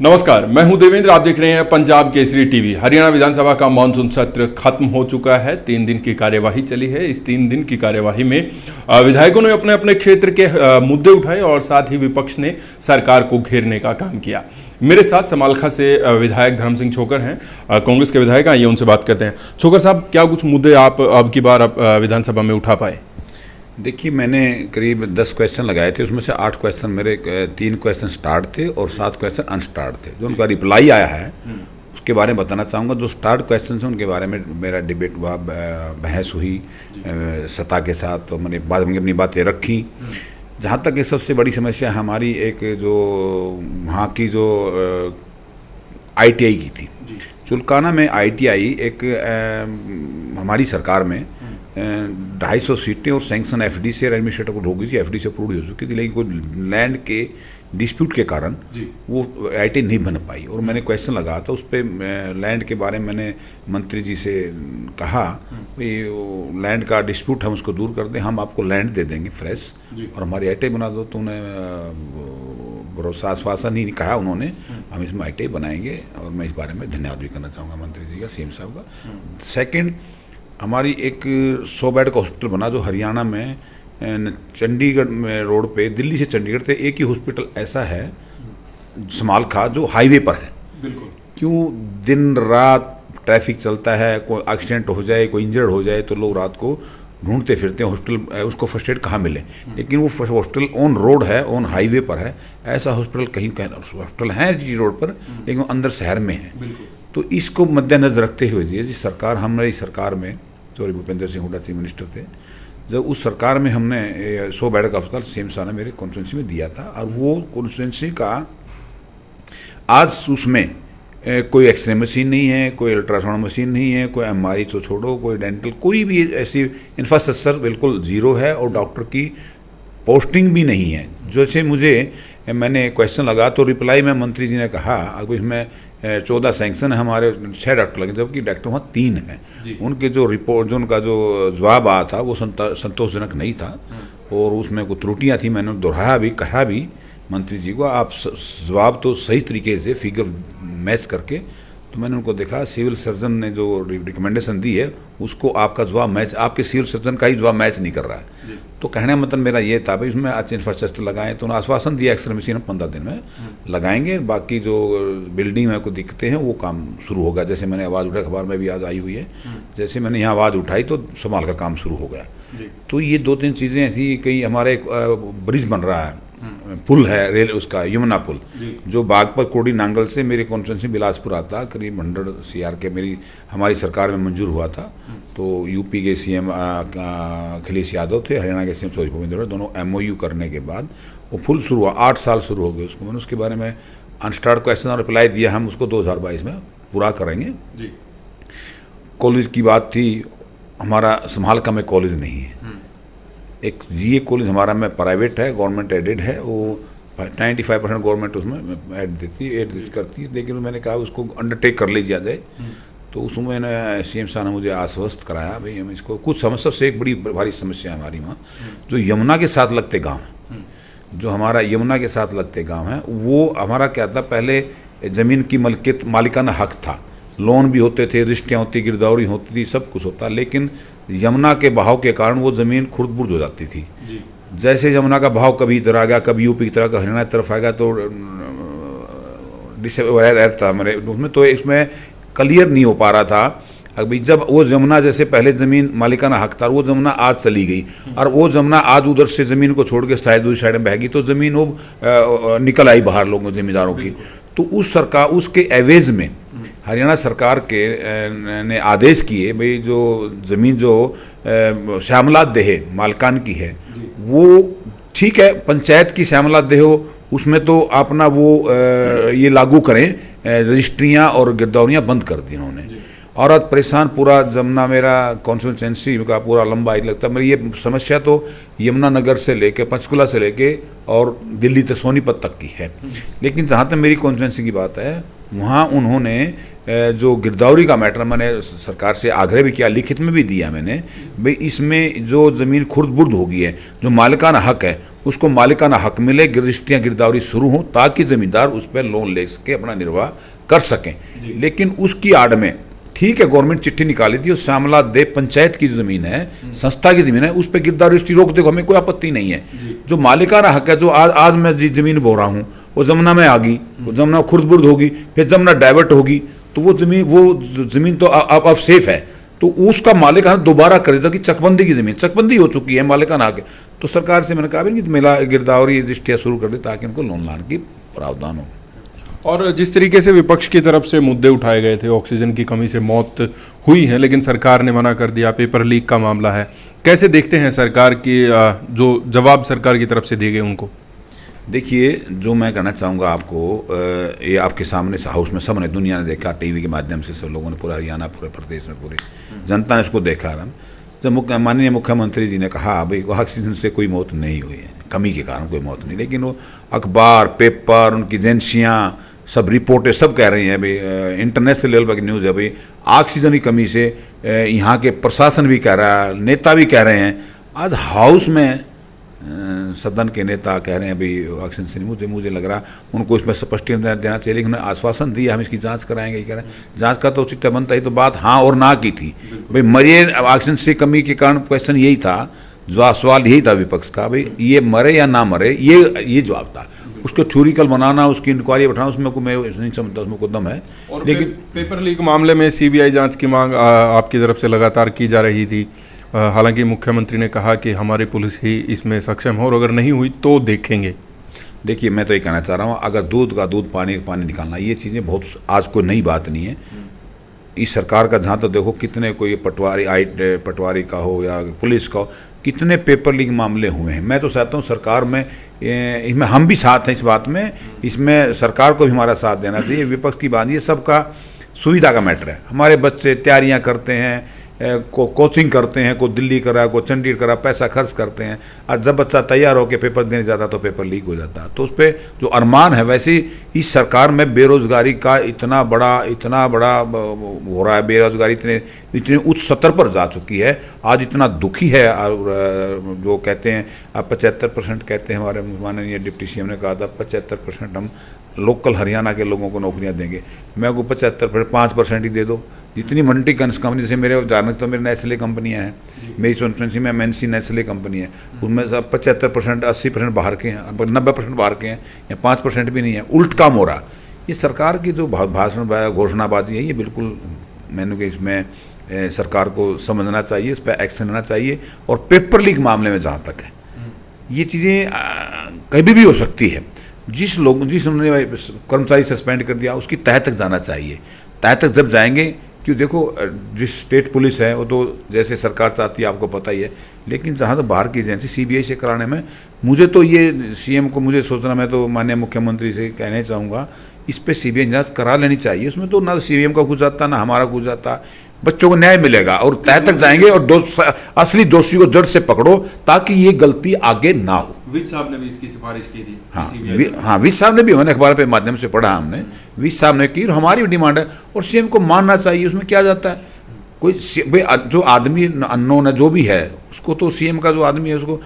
नमस्कार, मैं हूं देवेंद्र। आप देख रहे हैं पंजाब केसरी टीवी। हरियाणा विधानसभा का मानसून सत्र खत्म हो चुका है। 3 दिन की कार्यवाही चली है। इस 3 दिन की कार्यवाही में विधायकों ने अपने अपने क्षेत्र के मुद्दे उठाए और साथ ही विपक्ष ने सरकार को घेरने का काम किया। मेरे साथ समालखा से विधायक धर्म सिंह छोकर हैं, कांग्रेस के विधायक। आइए उनसे बात करते हैं। छोकर साहब, क्या कुछ मुद्दे आप अब की बार विधानसभा में उठा पाए? देखिए, मैंने करीब 10 क्वेश्चन लगाए थे। उसमें से 8 क्वेश्चन मेरे 3 क्वेश्चन स्टार्ट थे और 7 क्वेश्चन अनस्टार्ट थे। जो उनका रिप्लाई आया है उसके बारे में बताना चाहूँगा। जो स्टार्ट क्वेश्चन हैं उनके बारे में मेरा डिबेट हुआ, बहस हुई सत्ता के साथ, तो मैंने बाद में अपनी बातें रखी। जहाँ तक ये सबसे बड़ी समस्या हमारी एक जो वहाँ की जो ITI की थी, चुलकाना में ITI एक हमारी सरकार में 250 सीटें और सैंक्शन FD से एडमिनिस्ट्रेटर को हो गई थी, FD से अप्रूव हो चुकी थी, लेकिन कोई लैंड के डिस्प्यूट के कारण वो ITI नहीं बन पाई। और मैंने क्वेश्चन लगाया था उस पर, लैंड के बारे में मैंने मंत्री जी से कहा भाई लैंड का डिस्प्यूट हम उसको दूर कर दें, हम आपको लैंड दे देंगे फ्रेश और हमारी ITI बना दो। तो उन्हें भरोसा आश्वासन ही कहा उन्होंने, हम इसमें ITI बनाएंगे। और मैं इस बारे में धन्यवाद भी करना चाहूँगा मंत्री जी का, CM साहब का। सेकेंड, हमारी एक 100 बेड का हॉस्पिटल बना जो हरियाणा में चंडीगढ़ में रोड पे, दिल्ली से चंडीगढ़ से एक ही हॉस्पिटल ऐसा है समालखा जो हाईवे पर है। बिल्कुल। क्यों दिन रात ट्रैफिक चलता है, कोई एक्सीडेंट हो जाए, कोई इंजर्ड हो जाए तो लोग रात को ढूंढते फिरते हैं हॉस्पिटल, उसको फर्स्ट एड कहाँ मिले। लेकिन वो हॉस्पिटल ऑन रोड है, ऑन हाईवे पर है। ऐसा हॉस्पिटल कहीं हॉस्पिटल है जी रोड पर, लेकिन वो अंदर शहर में है। तो इसको मद्देनजर रखते हुए जी सरकार, हमारी सरकार में जो भूपेंद्र सिंह हुड्डा चीफ मिनिस्टर थे, जब उस सरकार में हमने 100 बेड का अस्पताल CM साहब ने मेरे कॉन्स्टिट्यूंसी में दिया था। और वो कॉन्स्टिट्यूंसी का आज उसमें कोई एक्सरे मशीन नहीं है, कोई अल्ट्रासाउंड मशीन नहीं है, कोई MRI तो छोड़ो, कोई डेंटल, कोई भी ऐसी इंफ्रास्ट्रक्चर बिल्कुल ज़ीरो है। और डॉक्टर की पोस्टिंग भी नहीं है। जैसे मैंने क्वेश्चन लगा तो रिप्लाई में मंत्री जी ने कहा अब इसमें 14 सैंक्शन है, हमारे 6 डॉक्टर लगे, जबकि डॉक्टर वहाँ 3 हैं। उनके जो रिपोर्ट, जो उनका जो जवाब आया था वो संतोषजनक नहीं था और उसमें कुछ त्रुटियाँ थी। मैंने दोहराया भी, कहा भी मंत्री जी को, आप जवाब तो सही तरीके से फिगर मैच करके। तो मैंने उनको देखा, सिविल सर्जन ने जो रिकमेंडेशन दी है उसको आपका जवाब मैच, आपके सिविल सर्जन का ही जवाब मैच नहीं कर रहा है। तो कहने मतलब मेरा ये था भाई इसमें अच्छे इंफ्रास्ट्रक्चर लगाएं। तो उन्होंने आश्वासन दिया एक्सरे मशीन 15 दिन में लगाएंगे, बाकी जो बिल्डिंग में कोई दिक्कतें हैं वो काम शुरू होगा। जैसे मैंने आवाज़ उठाई, अखबार में भी आज आई हुई है, जैसे मैंने यहाँ आवाज़ उठाई तो समाल का काम शुरू हो गया। तो ये 2-3 चीज़ें ऐसी, कहीं हमारे एक ब्रिज बन रहा है, पुल है रेल, उसका यमुना पुल जो बागपत कोडी नांगल से मेरे कॉन्स्टिट्यूंसी बिलासपुर आता, करीब 100 CR के हमारी सरकार में मंजूर हुआ था। तो यूपी के CM अखिलेश यादव थे, हरियाणा के CM चौधरी भूपेंद्र, दोनों MOU करने के बाद वो पुल शुरू हुआ। 8 साल शुरू हो गए उसको। मैंने उसके बारे में अनस्टार्ट क्वेश्चन और रिप्लाई दिया, हम उसको 2022 में पूरा करेंगे। कॉलेज की बात थी, हमारा समालखा में कॉलेज नहीं है। एक GA कॉलेज हमारा में प्राइवेट है, गवर्नमेंट एडेड है, वो 95% गवर्नमेंट उसमें एड करती है। लेकिन मैंने कहा उसको अंडरटेक कर लिया जाए। तो उसमें मैंने CM साहब ने मुझे आश्वस्त कराया भाई हम इसको, कुछ समस्या से एक बड़ी भारी समस्या है हमारी वहाँ, जो यमुना के साथ लगते गाँव हैं, जो हमारा यमुना के साथ लगते गाँव हैं, वो हमारा क्या था, पहले ज़मीन की मालिकाना हक था, लोन भी होते थे, रिश्तियाँ होती, गिरदौरी होती थी, सब कुछ होता। लेकिन यमुना के बहाव के कारण वो ज़मीन खुर्द-बुर्द हो जाती थी। जैसे यमुना का बहाव कभी इधर आ गया, कभी यूपी की तरह का हरियाणा की तरफ आ गया, तो रहता मेरे उसमें, तो इसमें क्लियर नहीं हो पा रहा था। अभी जब वो जमुना, जैसे पहले ज़मीन मालिकाना हक था, वो जमुना आज चली गई और वो जमुना आज उधर से ज़मीन को छोड़ के शायद दूसरी साइड में बह गई, तो ज़मीन वो निकल आई बाहर लोगों ज़मींदारों की। तो उस सरकार, उसके एवेज में हरियाणा सरकार के ने आदेश किए भाई जो ज़मीन जो श्यामला देह मालकान की है, वो ठीक है, पंचायत की श्यामला देह हो, उसमें तो अपना वो ये लागू करें, रजिस्ट्रियाँ और गिरदौरियाँ बंद कर दी उन्होंने। और परेशान पूरा जमुना, मेरा कॉन्स्टिट्यूंसी का पूरा लंबा ही लगता है। मेरी ये समस्या तो यमुना नगर से लेके, पंचकुला से लेके और दिल्ली तक, सोनीपत तक की है। लेकिन जहाँ तक मेरी कॉन्स्टिट्यूंसी की बात है, वहाँ उन्होंने जो गिरदौरी का मैटर, मैंने सरकार से आग्रह भी किया, लिखित में भी दिया मैंने, भाई इसमें जो ज़मीन खुर्द-बुर्द हो गई है, जो मालिकाना हक है उसको मालिकाना हक मिले, रजिस्ट्रियाँ गिरदावरी शुरू हों ताकि ज़मींदार उस पर लोन ले सके, अपना निर्वाह कर सकें। लेकिन उसकी आड़ में ठीक है गवर्नमेंट चिट्ठी निकाली थी और श्यामला देव पंचायत की जो ज़मीन है, संस्था की ज़मीन है, उस पर गिरदावरी रजिस्ट्री रोक दो, हमें कोई आपत्ति नहीं है। जो मालिकाना हक है, जो आज मैं ज़मीन बो रहा हूँ, वो जमुना में आ गई, वो जमुना खुर्द-बुर्द होगी, फिर जमुना डाइवर्ट होगी, तो वो ज़मीन तो अब सेफ है, तो उसका मालिकाना दोबारा करे, जबकि चकबंदी की ज़मीन चकबंदी हो चुकी है, मालिकाना आगे। तो सरकार से मैंने कहा कि मेला गिरदावरी रजिस्ट्रियाँ शुरू कर दे ताकि उनको लोन लाने की प्रावधान हो। और जिस तरीके से विपक्ष की तरफ से मुद्दे उठाए गए थे, ऑक्सीजन की कमी से मौत हुई है लेकिन सरकार ने मना कर दिया, पेपर लीक का मामला है, कैसे देखते हैं सरकार की जो जवाब सरकार की तरफ से दिए गए उनको? देखिए, जो मैं कहना चाहूँगा आपको, ये आपके सामने हाउस में सबने, दुनिया ने देखा, टीवी के माध्यम से सब लोगों ने, पूरा हरियाणा, पूरे प्रदेश में, पूरी जनता ने इसको देखा। जब माननीय मुख्यमंत्री जी ने कहा भाई ऑक्सीजन से कोई मौत नहीं हुई है, कमी के कारण कोई मौत नहीं, लेकिन वो अखबार, पेपर, उनकी एजेंसियाँ, सब रिपोर्टें सब कह रही हैं भाई, इंटरनेशनल लेवल पर न्यूज़ है भाई, ऑक्सीजन की कमी से यहाँ के प्रशासन भी कह रहा है, नेता भी कह रहे हैं। आज हाउस में सदन के नेता कह रहे हैं भाई ऑक्सीजन से नहीं, मुझे लग रहा उनको इसमें स्पष्टीकरण देना चाहिए, लेकिन उन्होंने आश्वासन दिया हम इसकी जांच कराएंगे, कह रहे हैं जांच का तो उचित बनता ही, तो बात हाँ और ना की थी भाई। मरे ऑक्सीजन से कमी के कारण क्वेश्चन यही था, जो सवाल यही था विपक्ष का, भाई ये मरे या ना मरे, ये जवाब था। उसको थ्योरिकल बनाना, उसकी इंक्वायरी बैठाना, उसमें को मैं नहीं समझता उसमें को दम है। लेकिन पेपर लीक मामले में सीबीआई जांच की मांग आपकी तरफ से लगातार की जा रही थी, हालांकि मुख्यमंत्री ने कहा कि हमारी पुलिस ही इसमें सक्षम हो और अगर नहीं हुई तो देखेंगे। देखिए, मैं तो ये कहना चाह रहा हूँ, अगर दूध का दूध, पानी का पानी निकालना, ये चीज़ें बहुत आज कोई नई बात नहीं है। इस सरकार का जहाँ तो देखो कितने, कोई पटवारी का हो या पुलिस का हो, कितने पेपर लीक मामले हुए हैं। मैं तो चाहता हूँ सरकार में, इसमें हम भी साथ हैं इस बात में, इसमें सरकार को भी हमारा साथ देना चाहिए। विपक्ष की बात, ये सबका सुविधा का मैटर है। हमारे बच्चे तैयारियाँ करते हैं, कोचिंग करते हैं, को दिल्ली करा, को चंडीगढ़ करा, पैसा खर्च करते हैं। आज जब बच्चा तैयार होकर पेपर देने जाता तो पेपर लीक हो जाता, तो उस पर जो अरमान है, वैसे ही इस सरकार में बेरोजगारी का इतना बड़ा हो रहा है, बेरोजगारी इतने उच्च स्तर पर जा चुकी है। आज इतना दुखी है, जो कहते हैं 75% कहते हैं, हमारे माननीय डिप्टी सीएम ने कहा था 75% हम लोकल हरियाणा के लोगों को नौकरियां देंगे। मैं को 75% 5% ही दे दो। जितनी मल्टी कंपनी, जैसे मेरे जानक तो मेरे नेस्ले कंपनियां हैं, मेरी कॉन्स्टिट्यूंसी में एमएनसी नेस्ले कंपनी है, उनमें सब 75% 80% बाहर के हैं, 90% बाहर के हैं, या 5% भी नहीं है। उल्ट काम हो रहा। ये सरकार की जो भाषण घोषणाबाजी है, ये बिल्कुल मैंने कि इसमें सरकार को समझना चाहिए, इस पर एक्शन लेना चाहिए। और पेपर लीक मामले में जहाँ तक है, ये चीज़ें कभी भी हो सकती है। जिस उन्होंने कर्मचारी सस्पेंड कर दिया, उसकी तह तक जाना चाहिए। तह तक जब जाएंगे, क्यों देखो, जिस स्टेट पुलिस है वो तो जैसे सरकार चाहती है आपको पता ही है, लेकिन जहाँ तो बाहर की एजेंसी सीबीआई से कराने में, मुझे तो ये सीएम को मुझे सोचना, मैं तो माननीय मुख्यमंत्री से कहना चाहूँगा, इस पर सीबीआई जांच करा लेनी चाहिए। उसमें तो ना सीएम का कुछ जाता, ना हमारा कुछ जाता। बच्चों को न्याय मिलेगा और तय तक जाएंगे और असली दोषी को जड़ से पकड़ो ताकि ये गलती आगे ना हो। विज साहब ने भी इसकी सिफारिश की थी। हाँ, विज साहब ने भी, मैंने अखबार पे माध्यम से पढ़ा, हमने विज साहब ने की, और हमारी भी डिमांड है। और सीएम को मानना चाहिए, उसमें क्या जाता है। कोई जो आदमी अननोन है, जो भी है, उसको तो सीएम का जो आदमी है, उसको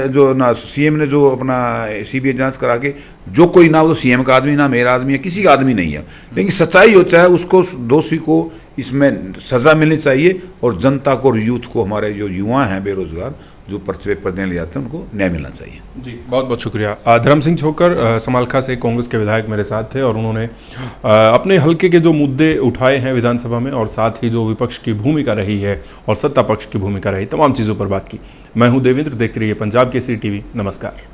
जो ना सीएम ने जो अपना सीबीआई जांच करा के, जो कोई ना वो सीएम का आदमी, ना मेरा आदमी है, किसी का आदमी नहीं है, लेकिन सच्चाई हो चाहे, उसको दोषी को इसमें सज़ा मिलनी चाहिए। और जनता को और यूथ को, हमारे जो युवा हैं बेरोजगार, जो पेपर देने ले जाते हैं, उनको न्याय मिलना चाहिए। जी, बहुत बहुत शुक्रिया। धर्म सिंह छोकर समालखा से कांग्रेस के विधायक मेरे साथ थे और उन्होंने अपने हल्के के जो मुद्दे उठाए हैं विधानसभा में, और साथ ही जो विपक्ष की भूमिका रही है और सत्ता पक्ष की भूमिका रही, तमाम चीज़ों पर बात की। मैं हूं देवेंद्र, देखते रहिए पंजाब केसरी टीवी। नमस्कार।